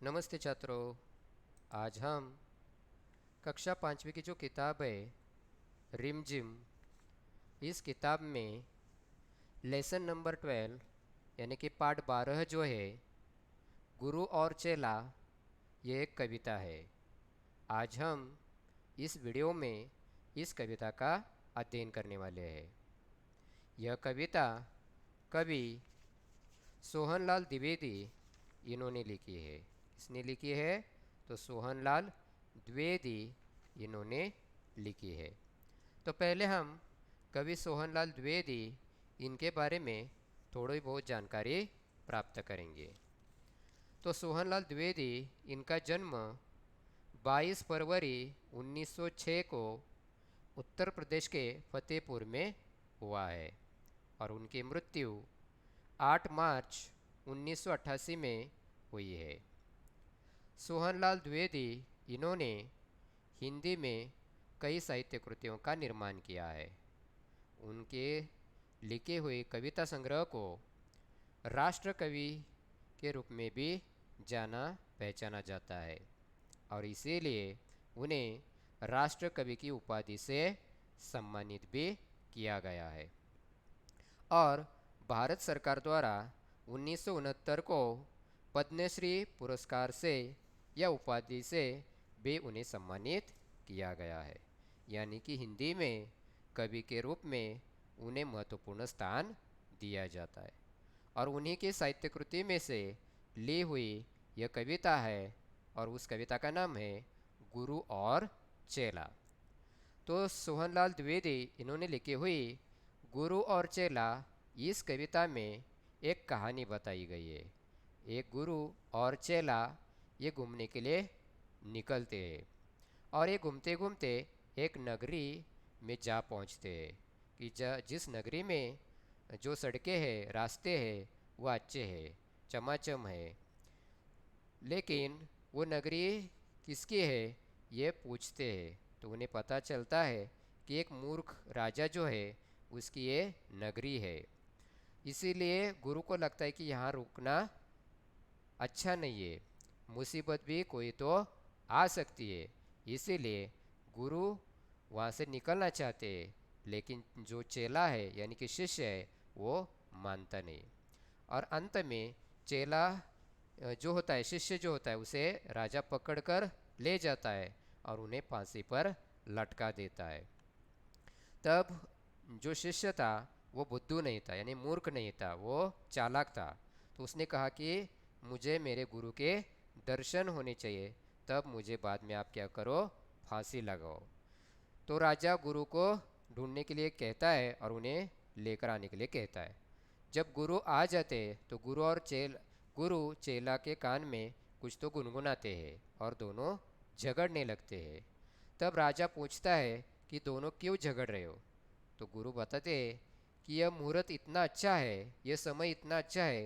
नमस्ते छात्रों। आज हम कक्षा पाँचवीं की जो किताब है रिमझिम, इस किताब में लेसन नंबर 12 यानी कि पाठ 12 जो है गुरु और चेला, ये एक कविता है। आज हम इस वीडियो में इस कविता का अध्ययन करने वाले हैं। यह कविता कवि सोहनलाल द्विवेदी इन्होंने लिखी है। किसने लिखी है? तो सोहनलाल द्विवेदी इन्होंने लिखी है। तो पहले हम कवि सोहनलाल द्विवेदी इनके बारे में थोड़ी बहुत जानकारी प्राप्त करेंगे। तो सोहनलाल द्विवेदी, इनका जन्म 22 फरवरी 1906 को उत्तर प्रदेश के फतेहपुर में हुआ है और उनकी मृत्यु 8 मार्च 1988 में हुई है। सोहनलाल द्विवेदी इन्होंने हिंदी में कई साहित्य कृतियों का निर्माण किया है। उनके लिखे हुए कविता संग्रह को राष्ट्र कवि के रूप में भी जाना पहचाना जाता है और इसीलिए उन्हें राष्ट्र कवि की उपाधि से सम्मानित भी किया गया है। और भारत सरकार द्वारा 1969 को पद्मश्री पुरस्कार से या उपाधि से भी उन्हें सम्मानित किया गया है। यानी कि हिंदी में कवि के रूप में उन्हें महत्वपूर्ण स्थान दिया जाता है। और उन्हीं की साहित्य कृति में से ली हुई यह कविता है और उस कविता का नाम है गुरु और चेला। तो सोहनलाल द्विवेदी इन्होंने लिखी हुई गुरु और चेला, इस कविता में एक कहानी बताई गई है। एक गुरु और चेला ये घूमने के लिए निकलते हैं और ये घूमते घूमते एक नगरी में जा पहुंचते हैं कि जिस नगरी में जो सड़कें हैं, रास्ते हैं, वो अच्छे हैं, चमाचम है। लेकिन वो नगरी किसकी है ये पूछते हैं तो उन्हें पता चलता है कि एक मूर्ख राजा जो है उसकी ये नगरी है। इसीलिए गुरु को लगता है कि यहाँ रुकना अच्छा नहीं है, मुसीबत भी कोई तो आ सकती है। इसीलिए गुरु वहाँ से निकलना चाहते हैं, लेकिन जो चेला है यानी कि शिष्य है वो मानता नहीं। और अंत में चेला जो होता है, शिष्य जो होता है, उसे राजा पकड़कर ले जाता है और उन्हें फांसी पर लटका देता है। तब जो शिष्य था वो बुद्धू नहीं था, यानी मूर्ख नहीं था, वो चालाक था। तो उसने कहा कि मुझे मेरे गुरु के दर्शन होने चाहिए, तब मुझे बाद में आप क्या करो, फांसी लगाओ। तो राजा गुरु को ढूंढने के लिए कहता है और उन्हें लेकर आने के लिए कहता है। जब गुरु आ जाते हैं तो गुरु चेला के कान में कुछ तो गुनगुनाते हैं और दोनों झगड़ने लगते हैं। तब राजा पूछता है कि दोनों क्यों झगड़ रहे हो? तो गुरु बताते हैं कि यह मुहूर्त इतना अच्छा है, यह समय इतना अच्छा है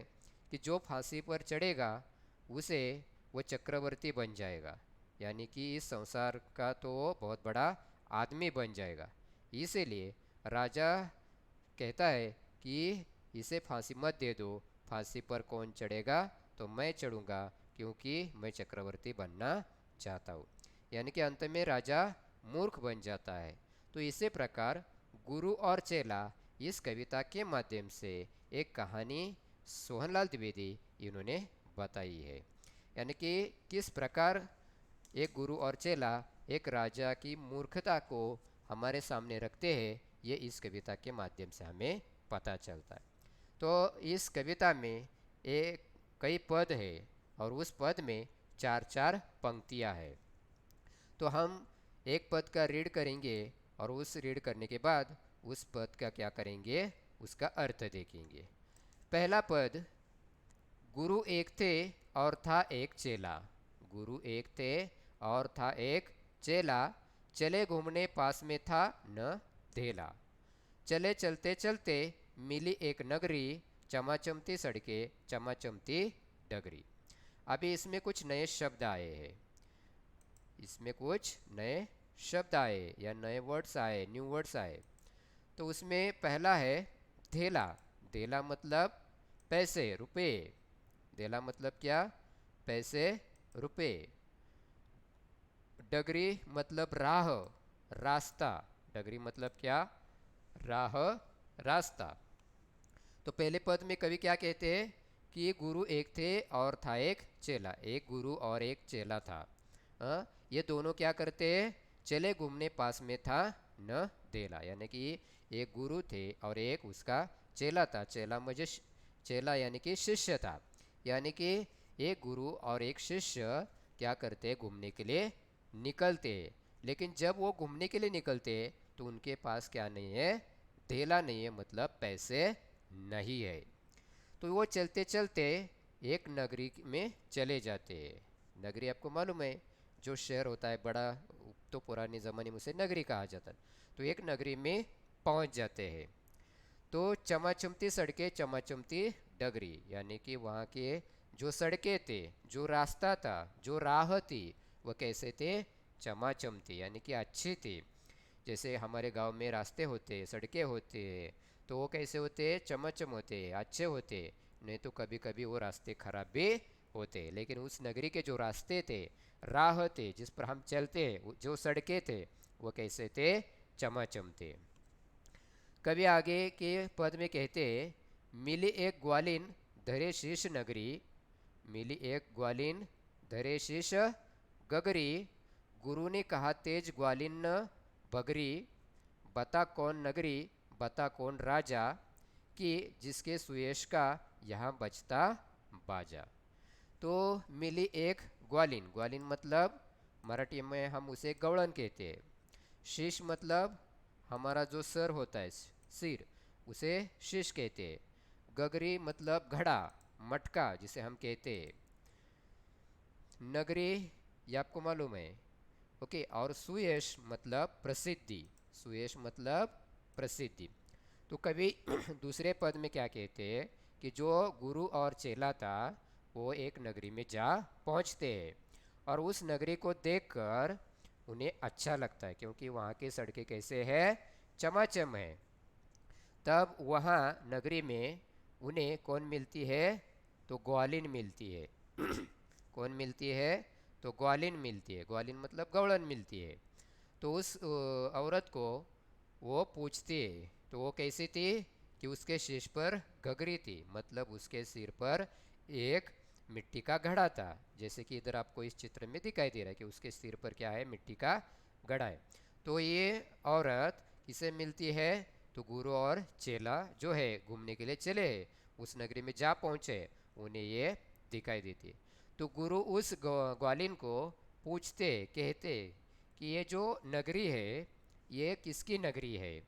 कि जो फांसी पर चढ़ेगा उसे वो चक्रवर्ती बन जाएगा, यानी कि इस संसार का तो वो बहुत बड़ा आदमी बन जाएगा। इसीलिए राजा कहता है कि इसे फांसी मत दे दो, फांसी पर कौन चढ़ेगा? तो मैं चढ़ूँगा, क्योंकि मैं चक्रवर्ती बनना चाहता हूँ। यानी कि अंत में राजा मूर्ख बन जाता है। तो इसी प्रकार गुरु और चेला, इस कविता के माध्यम से एक कहानी सोहनलाल द्विवेदी इन्होंने बताई है। यानी कि किस प्रकार एक गुरु और चेला एक राजा की मूर्खता को हमारे सामने रखते हैं, ये इस कविता के माध्यम से हमें पता चलता है। तो इस कविता में एक कई पद है और उस पद में चार चार पंक्तियाँ हैं। तो हम एक पद का रीड करेंगे और उस रीड करने के बाद उस पद का क्या करेंगे, उसका अर्थ देखेंगे। पहला पद, गुरु एक थे और था एक चेला। गुरु एक थे और था एक चेला, चले घूमने पास में था न धेला। चले चलते चलते मिली एक नगरी, चमाचमती सड़कें चमाचमती डगरी। अभी इसमें कुछ नए शब्द आए हैं, इसमें कुछ नए शब्द आए या नए वर्ड्स आए, न्यू वर्ड्स आए। तो उसमें पहला है धेला। धेला मतलब पैसे, रुपए। धेला मतलब क्या? पैसे, रुपए। डगरी मतलब राह, रास्ता। डगरी मतलब क्या? राह, रास्ता। तो पहले पद में कवि क्या कहते हैं कि गुरु एक थे और था एक चेला। एक गुरु और एक चेला था। ये दोनों क्या करते? चले घूमने पास में था न देला, यानी कि एक गुरु थे और एक उसका चेला था। चेला मुझे चेला यानी कि शिष्य था। यानी कि एक गुरु और एक शिष्य क्या करते? घूमने के लिए निकलते। लेकिन जब वो घूमने के लिए निकलते तो उनके पास क्या नहीं है? धेला नहीं है, मतलब पैसे नहीं है। तो वो चलते चलते एक नगरी में चले जाते हैं। नगरी आपको मालूम है, जो शहर होता है बड़ा, तो पुराने ज़माने में उसे नगरी कहा जाता। तो एक नगरी में पहुंच जाते हैं। तो चमाचमती सड़कें चमाचमती डगरी, यानी कि वहाँ के जो सड़कें थे, जो रास्ता था, जो राह थी, वह कैसे थे? चमाचमती, यानी कि अच्छी थी। जैसे हमारे गांव में रास्ते होते, सड़कें होते, तो वो कैसे होते? चमाचम होते, अच्छे होते। नहीं तो कभी कभी वो रास्ते खराब भी होते। लेकिन उस नगरी के जो रास्ते थे, राह थे, जिस पर हम चलते, जो सड़कें थे, वो कैसे थे? चमाचम थे। कभी आगे के पद में कहते, मिली एक ग्वालिन धरे शीश नगरी। मिली एक ग्वालिन धरे शीश गगरी। गुरु ने कहा तेज ग्वालिन न बगरी। बता कौन नगरी, बता कौन राजा, कि जिसके सुयश का यहाँ बजता बाजा। तो मिली एक ग्वालिन, ग्वालिन मतलब मराठी में हम उसे गवळण कहते हैं। शीश मतलब हमारा जो सर होता है, सिर, उसे शीश कहते हैं। गगरी मतलब घड़ा, मटका जिसे हम कहते हैं। नगरी, ये आपको मालूम है। ओके। और सुयश मतलब प्रसिद्धि। सुयश मतलब प्रसिद्धि। तो कभी दूसरे पद में क्या कहते हैं कि जो गुरु और चेला था वो एक नगरी में जा पहुंचते हैं और उस नगरी को देखकर उन्हें अच्छा लगता है, क्योंकि वहाँ की सड़कें कैसे हैं? चमाचम है। तब वहाँ नगरी में उन्हें कौन मिलती है? तो ग्वालिन मिलती है। कौन मिलती है? तो ग्वालिन मिलती है। ग्वालिन मतलब गवळन मिलती है। तो उस औरत को वो पूछती है, तो वो कैसी थी कि उसके शीश पर गगरी थी, मतलब उसके सिर पर एक मिट्टी का घड़ा था। जैसे कि इधर आपको इस चित्र में दिखाई दे रहा है कि उसके सिर पर क्या है? मिट्टी का घड़ा है। तो ये औरत किसे मिलती है? तो गुरु और चेला जो है घूमने के लिए चले, उस नगरी में जा पहुंचे, उन्हें ये दिखाई देती है। तो गुरु उस ग्वालिन को पूछते, कहते कि ये जो नगरी है ये किसकी नगरी है?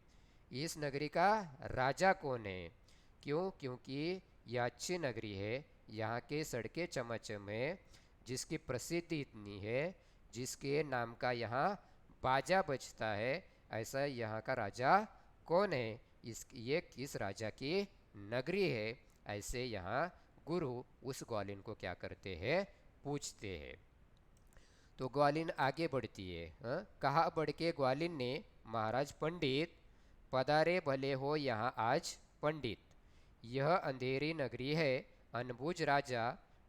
इस नगरी का राजा कौन है? क्यों? क्योंकि यह अच्छी नगरी है, यहाँ के सड़कें चमाचम है, जिसकी प्रसिद्धि इतनी है, जिसके नाम का यहाँ बाजा बजता है। ऐसा यहाँ का राजा कौन है? ये किस राजा की नगरी है? ऐसे यहाँ गुरु उस ग्वालिन को क्या करते हैं? पूछते हैं। तो ग्वालिन आगे बढ़ती है। कहा बढ़ के ग्वालिन ने, महाराज पंडित पधारे भले हो यहाँ आज पंडित। यह अंधेरी नगरी है, अनबुझ राजा,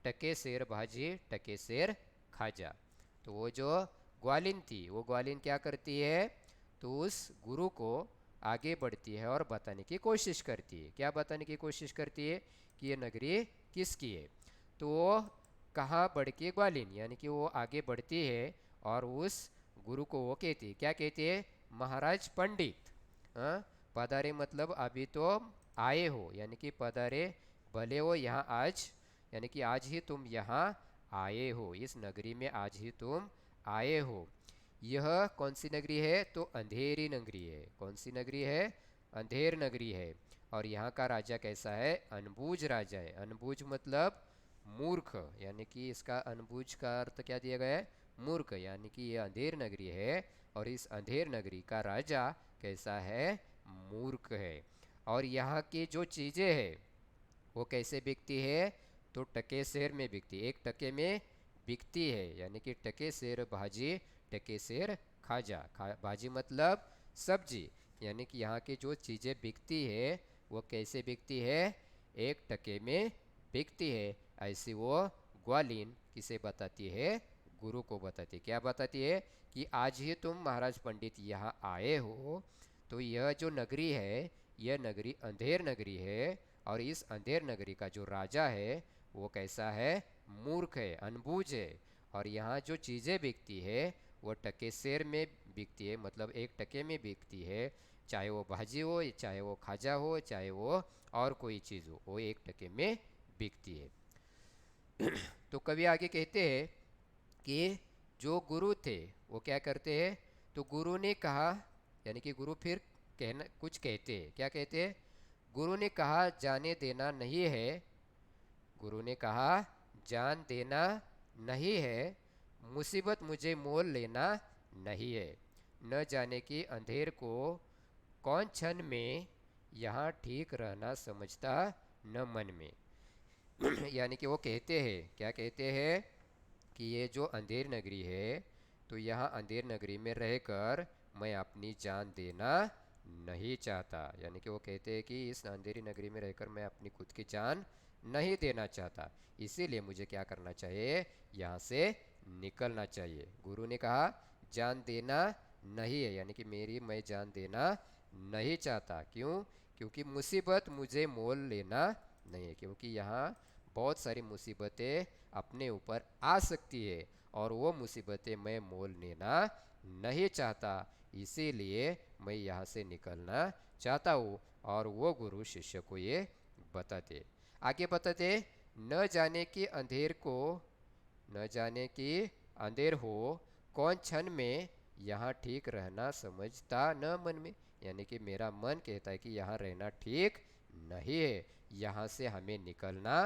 टके शेर भाजी टके शेर खाजा। तो वो जो ग्वालिन थी, वो ग्वालिन क्या करती है? तो उस गुरु को आगे बढ़ती है और बताने की कोशिश करती है। क्या बताने की कोशिश करती है? कि ये नगरी किसकी है। तो वो कहाँ बढ़ के ग्वालिन, यानी कि वो आगे बढ़ती है और उस गुरु को वो कहती है, क्या कहती है? महाराज पंडित। हाँ, पधारे मतलब अभी तो आए हो, यानी कि पधारे भले हो यहाँ आज, यानी कि आज ही तुम यहाँ आए हो, इस नगरी में आज ही तुम आए हो। यह कौन सी नगरी है? तो अंधेरी नगरी है। कौन सी नगरी है? अंधेर नगरी है। और यहाँ का राजा कैसा है? अनबूझ राजा है। अनबूझ मतलब मूर्ख, यानी कि इसका अनबूझ का अर्थ क्या दिया गया है? मूर्ख, यानी कि यह अंधेर नगरी है और इस अंधेर नगरी का राजा कैसा है? मूर्ख है। और यहाँ की जो चीज़ें हैं वो कैसे बिकती है? तो टके शेर में बिकती है, एक टके में बिकती है। यानी कि टके शेर भाजी टके शेर खाजा। भाजी मतलब सब्जी, यानी कि यहाँ की जो चीज़ें बिकती है वो कैसे बिकती है? एक टके में बिकती है। ऐसी वो ग्वालिन किसे बताती है? गुरु को बताती है। क्या बताती है? कि आज ही तुम महाराज पंडित यहाँ आए हो, तो यह जो नगरी है, यह नगरी अंधेर नगरी है, और इस अंधेर नगरी का जो राजा है वो कैसा है? मूर्ख है, अनबूझ है। और यहाँ जो चीज़ें बिकती है वो टके सेर में बिकती है, मतलब 1 टके में बिकती है। चाहे वो भाजी हो, चाहे वो खाजा हो, चाहे वो और कोई चीज़ हो, वो 1 टके में बिकती है। तो कवि आगे कहते हैं कि जो गुरु थे वो क्या करते हैं? तो गुरु ने कहा, यानी कि गुरु फिर कहना कुछ कहते हैं। क्या कहते हैं? गुरु ने कहा जाने देना नहीं है। गुरु ने कहा जान देना नहीं है, मुसीबत मुझे मोल लेना नहीं है। न जाने की अंधेर को कौन क्षण में यहाँ ठीक रहना समझता न मन में। यानी कि वो कहते हैं, क्या कहते हैं? कि ये जो अंधेर नगरी है, तो यहाँ अंधेर नगरी में रहकर मैं अपनी जान देना नहीं चाहता। यानी कि वो कहते हैं कि इस अंधेरी नगरी में रहकर मैं अपनी खुद की जान नहीं देना चाहता, इसीलिए मुझे क्या करना चाहिए? यहाँ से निकलना चाहिए। गुरु ने कहा जान देना नहीं है, यानी कि मेरी मैं जान देना नहीं चाहता। क्यों? क्योंकि मुसीबत मुझे मोल लेना नहीं है, क्योंकि यहाँ बहुत सारी मुसीबतें अपने ऊपर आ सकती है, और वो मुसीबतें मैं मोल लेना नहीं चाहता, इसीलिए मैं यहाँ से निकलना चाहता हूँ। और वो गुरु शिष्य को ये बताते, आगे बताते, न जाने कि अंधेर को, न जाने कि अंधेर हो कौन क्षण में यहाँ ठीक रहना समझता न मन में। यानी कि मेरा मन कहता है कि यहाँ रहना ठीक नहीं है, यहाँ से हमें निकलना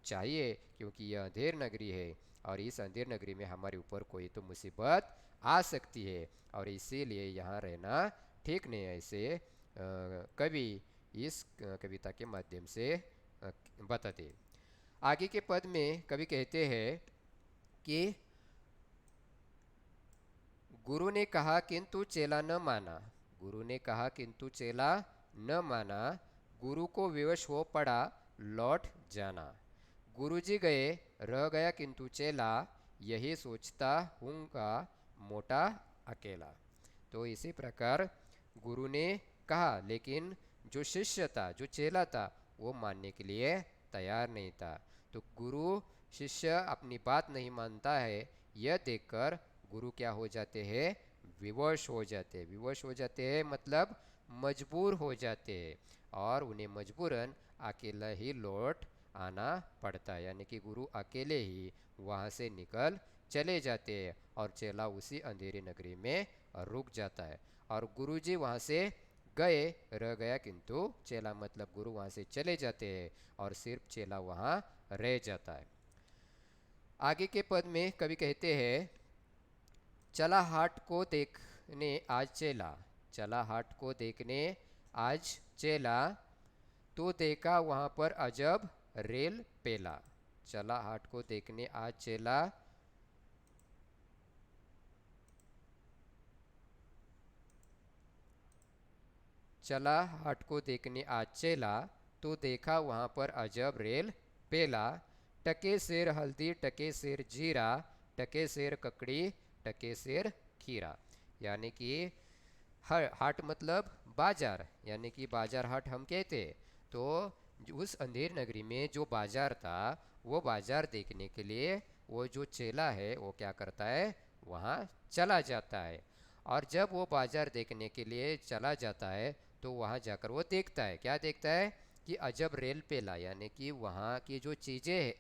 चाहिए, क्योंकि यह अंधेर नगरी है, और इस अंधेर नगरी में हमारे ऊपर कोई तो मुसीबत आ सकती है, और इसीलिए यहाँ रहना ठीक नहीं है। ऐसे कवि इस कविता के माध्यम से बताते। आगे के पद में कवि कहते हैं कि गुरु ने कहा किंतु चेला न माना। गुरु ने कहा किंतु चेला न माना, गुरु को विवश हो पड़ा लौट जाना। गुरुजी गए रह गया किंतु चेला, यही सोचता हूँगा मोटा अकेला। तो इसी प्रकार गुरु ने कहा, लेकिन जो शिष्य था, जो चेला था, वो मानने के लिए तैयार नहीं था। तो गुरु शिष्य अपनी बात नहीं मानता है, यह देखकर गुरु क्या हो जाते हैं? विवश हो जाते हैं। विवश हो जाते हैं मतलब मजबूर हो जाते हैं, और उन्हें मजबूरन अकेला ही लौट आना पड़ता है। यानी कि गुरु अकेले ही वहाँ से निकल चले जाते हैं, और चेला उसी अंधेरी नगरी में रुक जाता है। और गुरुजी वहाँ से गए रह गया किंतु चेला, मतलब गुरु वहाँ से चले जाते हैं और सिर्फ चेला वहाँ रह जाता है। आगे के पद में कवि कहते हैं, चला हाट को देखने आज चेला। चला हाट को देखने आज चेला, तो देखा वहाँ पर अजब रेल पेला। चला हाट को देखने आज चेला, चला हाट को देखने आज चेला, तो देखा वहाँ पर अजब रेल पेला। टके सेर हल्दी, टके सेर जीरा, टके सेर ककड़ी, टके सेर खीरा। यानी कि हाट मतलब बाजार, यानी कि बाजार हाट हम कहते। तो उस अंधेर नगरी में जो बाजार था, वो बाजार देखने के लिए वो जो चेला है वो क्या करता है? वहाँ चला जाता है। और जब वो बाजार देखने के लिए चला जाता है, तो वहाँ जाकर वो देखता है, क्या देखता है? कि अजब रेल पेला, यानी कि वहाँ की जो चीज़ें है,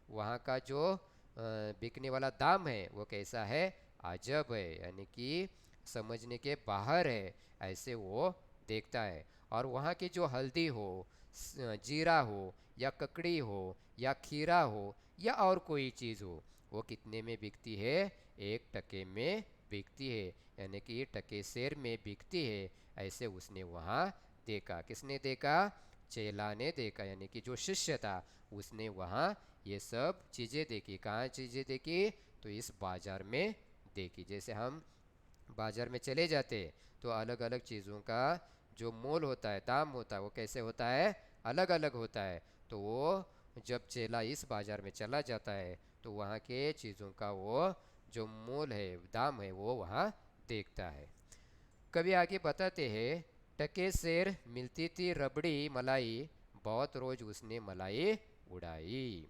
वहाँ का जो बिकने वाला दाम है वो कैसा है? अजब है, यानी कि समझने के बाहर है, ऐसे वो देखता है। और वहाँ की जो हल्दी हो, जीरा हो, या ककड़ी हो, या खीरा हो, या और कोई चीज़ हो, वो कितने में बिकती है? 1 टके में बिकती है, यानी कि टके सेर में बिकती है। ऐसे उसने वहाँ देखा। किसने देखा? चेला ने देखा, यानी कि जो शिष्य था उसने वहाँ ये सब चीज़ें देखी। कहाँ चीज़ें देखी? तो इस बाजार में देखी। जैसे हम बाजार में चले जाते तो अलग अलग चीज़ों का जो मोल होता है, दाम होता है, वो कैसे होता है? अलग अलग होता है। तो वो जब चेला इस बाजार में चला जाता है तो वहाँ के चीज़ों का वो जो मोल है, दाम है, वो वहाँ देखता है। कभी आगे बताते हैं, टके शेर मिलती थी रबड़ी मलाई, बहुत रोज उसने मलाई उड़ाई।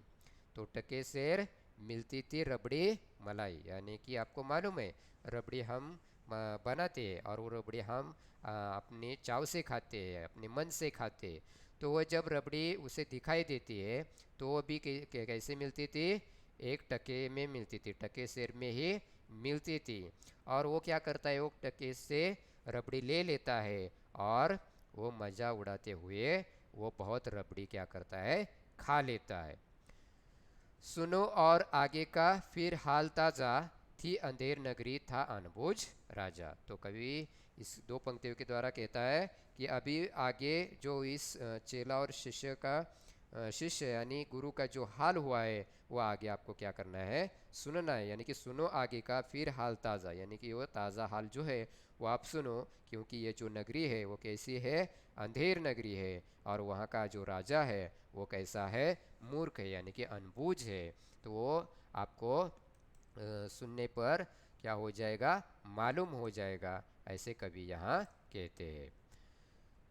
तो टके शेर मिलती थी रबड़ी मलाई, यानी कि आपको मालूम है रबड़ी हम बनाते हैं और वो रबड़ी हम अपने चाव से खाते हैं, अपने मन से खाते हैं। तो वो जब रबड़ी उसे दिखाई देती है तो वो भी कैसे मिलती थी, एक टके में मिलती थी, टके शेर में ही मिलती थी। और वो क्या करता है, वो टके से रबड़ी ले लेता है और वो मज़ा उड़ाते हुए वो बहुत रबड़ी क्या करता है, खा लेता है। सुनो और आगे का फिर हाल ताज़ा, थी अंधेर नगरी था अनबुझ राजा। तो कवि इस दो पंक्तियों के द्वारा कहता है कि अभी आगे जो इस चेला और शिष्य का शिष्य यानी गुरु का जो हाल हुआ है वो आगे आपको क्या करना है, सुनना है। यानी कि सुनो आगे का फिर हाल ताज़ा, यानी कि वो ताज़ा हाल जो है वो आप सुनो, क्योंकि ये जो नगरी है वो कैसी है, अंधेर नगरी है। और वहाँ का जो राजा है वो कैसा है, मूर्ख है, यानी कि अनबूझ है। तो वो आपको सुनने पर क्या हो जाएगा, मालूम हो जाएगा, ऐसे कवि यहाँ कहते हैं।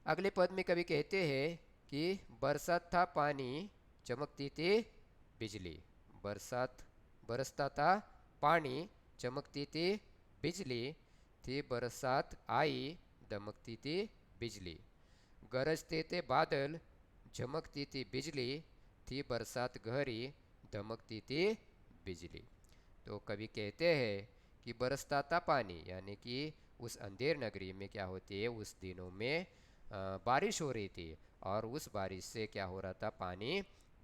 अगले पद में कवि कहते हैं कि बरसात था पानी, चमकती थी बिजली। बरसात बरसता था पानी, चमकती थी बिजली, थी बरसात आई, दमकती थी बिजली। गरजते थे बादल, झमकती थी बिजली, थी बरसात गहरी, धमकती थी बिजली। तो कवि कहते हैं कि बरसता था पानी, यानी कि उस अंधेर नगरी में क्या होती है, उस दिनों में बारिश हो रही थी और उस बारिश से क्या हो रहा था, पानी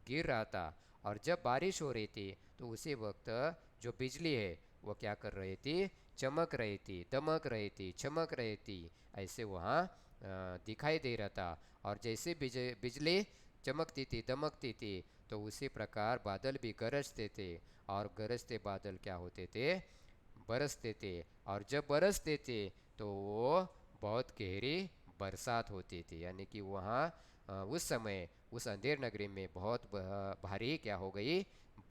गिर रहा था। और जब बारिश हो रही थी तो उसी वक्त जो बिजली है वो क्या कर रही थी, चमक रही थी, दमक रही थी, चमक रही थी, ऐसे वहाँ दिखाई दे रहा था। और जैसे बिजली चमकती थी, दमकती थी, तो उसी प्रकार बादल भी गरजते थे और गरजते बादल क्या होते थे, बरसते थे। और जब बरसते थे तो वो बहुत गहरी बरसात होती थी, यानी कि वहाँ उस समय उस अंधेर नगरी में बहुत भारी क्या हो गई,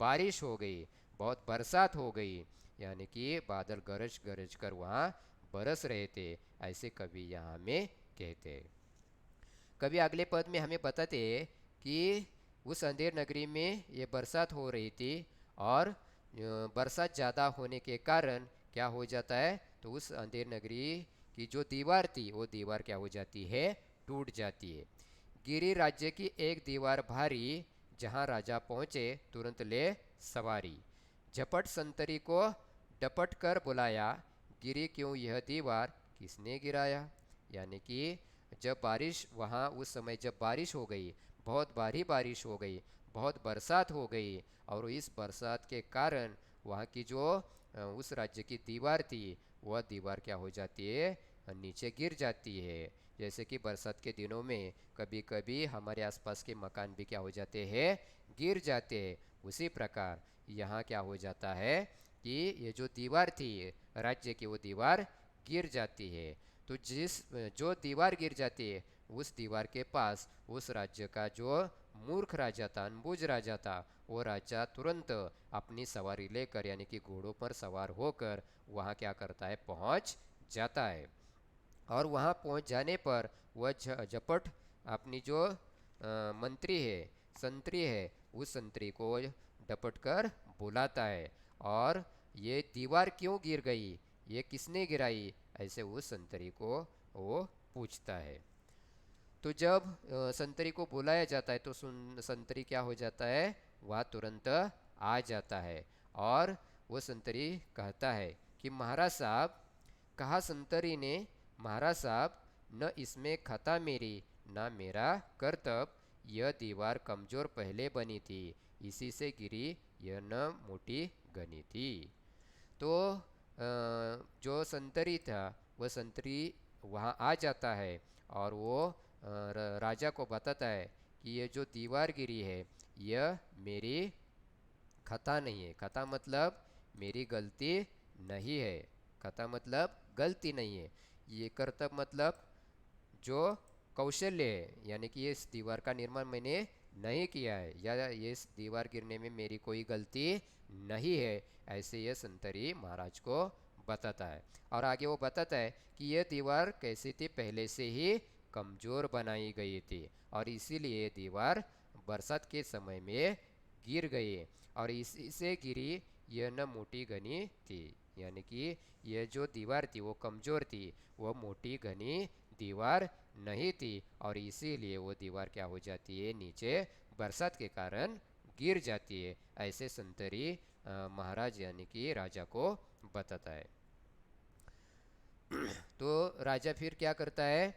बारिश हो गई, बहुत बरसात हो गई, यानी कि बादल गरज गरज कर वहाँ बरस रहे थे, ऐसे कवि यहाँ में कहते हैं। कवि अगले पद में हमें बताते हैं कि उस अंधेर नगरी में ये बरसात हो रही थी और बरसात ज़्यादा होने के कारण क्या हो जाता है, तो उस अंधेर नगरी की जो दीवार थी वो दीवार क्या हो जाती है, टूट जाती है। गिरी राज्य की एक दीवार भारी, जहाँ राजा पहुँचे तुरंत ले सवारी। झपट संतरी को डपट कर बुलाया, गिरी क्यों यह दीवार, किसने गिराया। यानी कि जब बारिश वहाँ उस समय जब बारिश हो गई, बहुत भारी बारिश हो गई, बहुत बरसात हो गई, और इस बरसात के कारण वहाँ की जो उस राज्य की दीवार थी वह दीवार क्या हो जाती है, नीचे गिर जाती है। जैसे कि बरसात के दिनों में कभी कभी हमारे आसपास के मकान भी क्या हो जाते हैं, गिर जाते हैं। उसी प्रकार यहाँ क्या हो जाता है कि ये जो दीवार थी राज्य की वो दीवार गिर जाती है। तो जिस जो दीवार गिर जाती है उस दीवार के पास उस राज्य का जो मूर्ख राजा था, अनबुझ राजा था, वो राजा तुरंत अपनी सवारी लेकर यानी कि घोड़ों पर सवार होकर वहाँ क्या करता है, पहुँच जाता है। और वहाँ पहुँच जाने पर वह झपट अपनी जो मंत्री है, संतरी है, उस संतरी को डपट कर बुलाता है और ये दीवार क्यों गिर गई, ये किसने गिराई, ऐसे उस संतरी को वो पूछता है। तो जब संतरी को बुलाया जाता है तो संतरी क्या हो जाता है, वह तुरंत आ जाता है और वो संतरी कहता है कि महाराज साहब, कहा संतरी ने, महाराज साहब न इसमें खता मेरी न मेरा करतब, यह दीवार कमजोर पहले बनी थी, इसी से गिरी, यह न मोटी गनी थी। तो जो संतरी था वह संतरी वहाँ आ जाता है और वो राजा को बताता है कि ये जो दीवार गिरी है यह मेरी खता नहीं है। खता मतलब मेरी गलती नहीं है, खता मतलब गलती नहीं है। ये कर्तव्य मतलब जो कौशल्य है, यानी कि इस दीवार का निर्माण मैंने नहीं किया है या ये दीवार गिरने में मेरी कोई गलती नहीं है, ऐसे ये संतरी महाराज को बताता है। और आगे वो बताता है कि ये दीवार कैसी थी, पहले से ही कमज़ोर बनाई गई थी और इसीलिए ये दीवार बरसात के समय में गिर गई और इसी से गिरी यह न मोटी घनी थी। यानी कि यह जो दीवार थी वो कमज़ोर थी, वो मोटी घनी दीवार नहीं थी और इसीलिए वो दीवार क्या हो जाती है, नीचे बरसात के कारण गिर जाती है। ऐसे संतरी महाराज यानी कि राजा को बताता है। तो राजा फिर क्या करता है,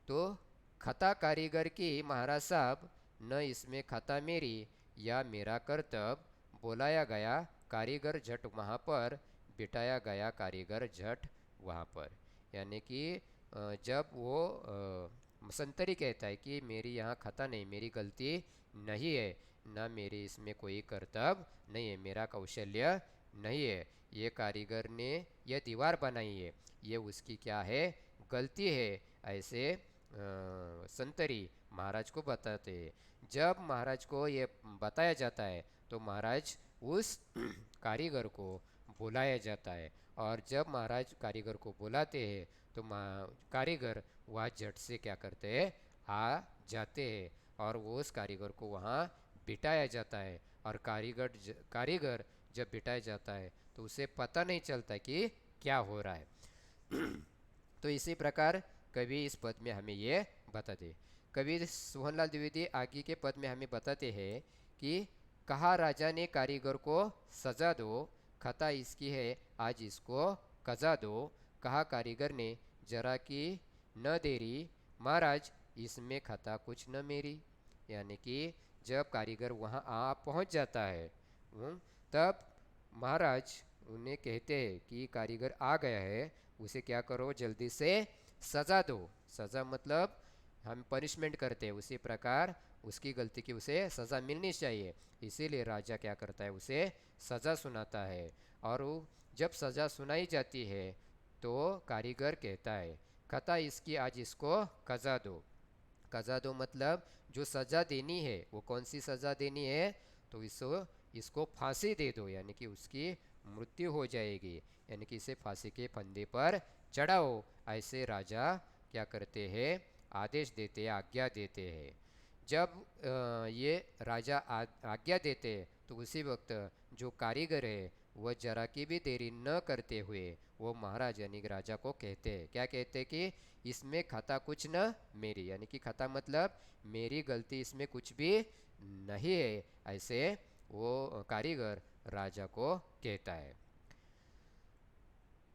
तो खता कारीगर की महाराज साहब, न इसमें खता मेरी या मेरा करतब, बुलाया गया कारीगर झट वहाँ पर, बिठाया गया कारीगर झट वहाँ पर। यानी कि जब वो संतरी कहता है कि मेरी यहाँ खता नहीं, मेरी गलती नहीं है, ना मेरी इसमें कोई करतब नहीं है, मेरा कौशल्य नहीं है, ये कारीगर ने यह दीवार बनाई है, ये उसकी क्या है, गलती है, ऐसे संतरी महाराज को बताते हैं। जब महाराज को ये बताया जाता है तो महाराज उस कारीगर को बुलाया जाता है और जब महाराज कारीगर को बुलाते हैं तो कारीगर वह झट से क्या करते हैं, आ जाते हैं और वो उस कारीगर को वहाँ बिठाया जाता है। और कारीगर जब बिठाया जाता है तो उसे पता नहीं चलता कि क्या हो रहा है। तो इसी प्रकार कवि इस पद में हमें ये बताते, कवि सोहनलाल द्विवेदी आगे के पद में हमें बताते हैं कि कहा राजा ने कारीगर को सजा दो, खता इसकी है आज इसको कजा दो। कहा कारीगर ने जरा की न देरी, महाराज इसमें खता कुछ न मेरी। यानी कि जब कारीगर वहाँ आ पहुँच जाता है तब महाराज उन्हें कहते हैं कि कारीगर आ गया है, उसे क्या करो, जल्दी से सजा दो। सजा मतलब हम पनिशमेंट करते हैं, उसी प्रकार उसकी गलती की उसे सज़ा मिलनी चाहिए। इसीलिए राजा क्या करता है, उसे सज़ा सुनाता है। और जब सज़ा सुनाई जाती है तो कारीगर कहता है खता इसकी आज इसको कज़ा दो। कज़ा दो मतलब जो सज़ा देनी है वो कौन सी सज़ा देनी है, तो इसको फांसी दे दो, यानी कि उसकी मृत्यु हो जाएगी, यानी कि इसे फांसी के फंदे पर चढ़ाओ। ऐसे राजा क्या करते हैं, आदेश देते हैं, आज्ञा देते हैं। जब ये राजा आज्ञा देते हैं तो उसी वक्त जो कारीगर है वह जरा की भी देरी न करते हुए वो महाराज यानी कि राजा को कहते हैं, क्या कहते हैं कि इसमें खता कुछ न मेरी, यानी कि खता मतलब मेरी गलती इसमें कुछ भी नहीं है, ऐसे वो कारीगर राजा को कहता है।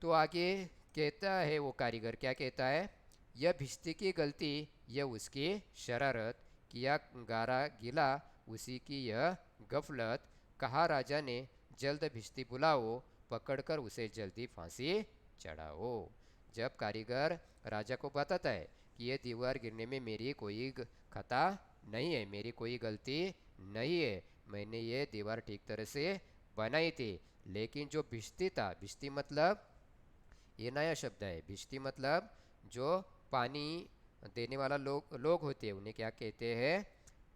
तो आगे कहता है वो कारीगर क्या कहता है, यह भिश्ती की गलती, यह उसकी शरारत, किया गारा गिला उसी की यह गफलत। कहा राजा ने जल्द भिश्ती बुलाओ, पकड़कर उसे जल्दी फांसी चढ़ाओ। जब कारीगर राजा को बताता है कि यह दीवार गिरने में मेरी कोई खता नहीं है, मेरी कोई गलती नहीं है, मैंने ये दीवार ठीक तरह से बनाई थी, लेकिन जो भिश्ती था, भिश्ती मतलब ये नया शब्द है, भिश्ती मतलब जो पानी देने वाला लोग होते हैं उन्हें क्या कहते हैं,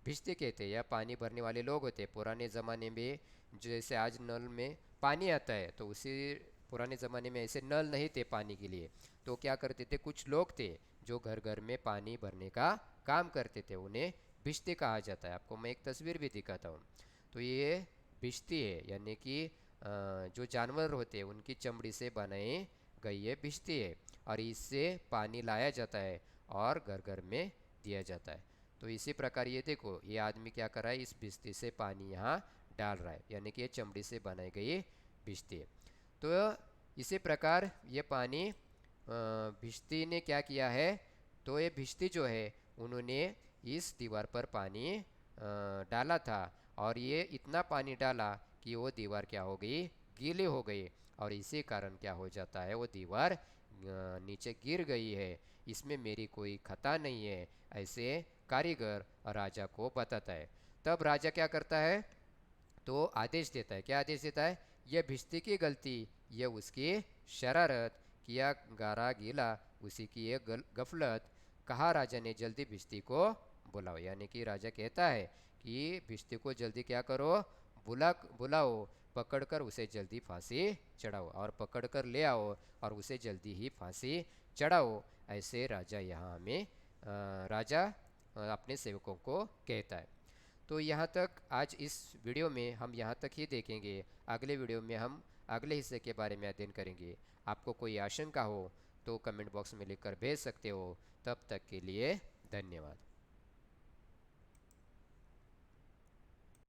भिश्ती कहते हैं, या पानी भरने वाले लोग होते हैं। पुराने ज़माने में जैसे आज नल में पानी आता है तो उसी पुराने ज़माने में ऐसे नल नहीं थे पानी के लिए, तो क्या करते थे, कुछ लोग थे जो घर घर में पानी भरने का काम करते थे, उन्हें भिश्ती कहा जाता है। आपको मैं एक तस्वीर भी दिखाता हूँ। तो ये भिश्ती है, यानी कि जो जानवर होते हैं उनकी चमड़ी से बनाई गई ये भिश्ती है और इससे पानी लाया जाता है और घर घर में दिया जाता है। तो इसी प्रकार ये देखो, ये आदमी क्या कर रहा है, इस भिश्ती से पानी यहाँ डाल रहा है, यानी कि ये चमड़ी से बनाई गई भिश्ती है। तो इसी प्रकार ये पानी भिश्ती ने क्या किया है, तो ये भिश्ती जो है उन्होंने इस दीवार पर पानी डाला था और ये इतना पानी डाला कि वो दीवार क्या हो गई, गीली हो गई और इसी कारण क्या हो जाता है, वो दीवार नीचे गिर गई है, इसमें मेरी कोई खता नहीं है, ऐसे कारीगर राजा को बताता है। तब राजा क्या करता है, तो आदेश देता है, क्या आदेश देता है, यह भिश्ती की गलती, यह उसकी शरारत, किया गारा गीला उसी की ये गफलत। कहा राजा ने जल्दी भिश्ती को बुलाओ। यानी कि राजा कहता है कि भिश्ती को जल्दी क्या करो, बुलाओ, पकड़कर उसे जल्दी फांसी चढ़ाओ, और पकड़कर ले आओ और उसे जल्दी ही फांसी चढ़ाओ। ऐसे राजा यहाँ हमें राजा अपने सेवकों को कहता है। तो यहाँ तक आज इस वीडियो में हम यहाँ तक ही देखेंगे। अगले वीडियो में हम अगले हिस्से के बारे में अध्ययन करेंगे। आपको कोई आशंका हो तो कमेंट बॉक्स में लिखकर भेज सकते हो। तब तक के लिए धन्यवाद।